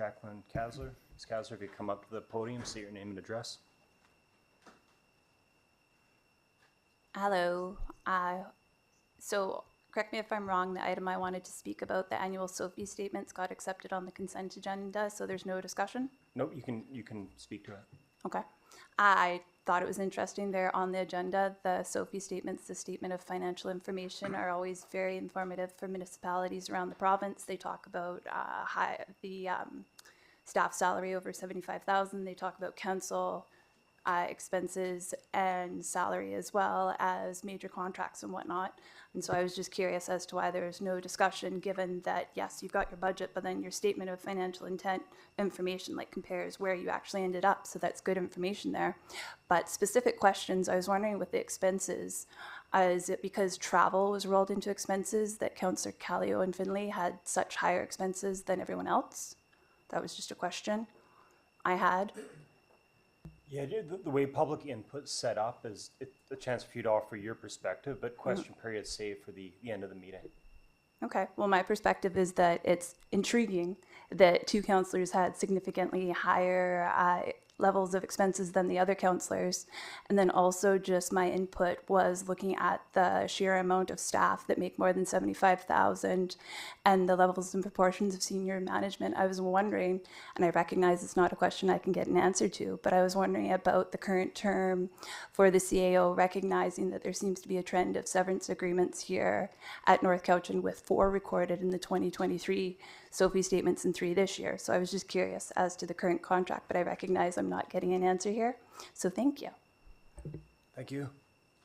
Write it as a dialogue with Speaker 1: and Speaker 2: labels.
Speaker 1: Jacqueline Kasler. Ms. Kasler, if you come up to the podium, say your name and address.
Speaker 2: Hello. So correct me if I'm wrong, the item I wanted to speak about, the annual SOFI statements, got accepted on the consent agenda, so there's no discussion?
Speaker 1: Nope, you can speak to it.
Speaker 2: Okay. I thought it was interesting there on the agenda. The SOFI statements, the statement of financial information, are always very informative for municipalities around the province. They talk about staff salary over 75,000. They talk about council expenses and salary, as well as major contracts and whatnot. And so I was just curious as to why there's no discussion, given that, yes, you've got your budget, but then your statement of financial intent information compares where you actually ended up. So that's good information there. But specific questions, I was wondering with the expenses, is it because travel was rolled into expenses that Councillor Callio and Finlay had such higher expenses than everyone else? That was just a question I had.
Speaker 1: Yeah, the way public input's set up is a chance for you to offer your perspective, but question period saved for the end of the meeting.
Speaker 2: Okay, well, my perspective is that it's intriguing that two councillors had significantly higher levels of expenses than the other councillors. And then also just my input was looking at the sheer amount of staff that make more than 75,000 and the levels and proportions of senior management. I was wondering, and I recognize it's not a question I can get an answer to, but I was wondering about the current term for the CAO, recognizing that there seems to be a trend of severance agreements here at North Cowichan, with 4 recorded in the 2023 SOFI statements and 3 this year. So I was just curious as to the current contract, but I recognize I'm not getting an answer here. So thank you.
Speaker 1: Thank you.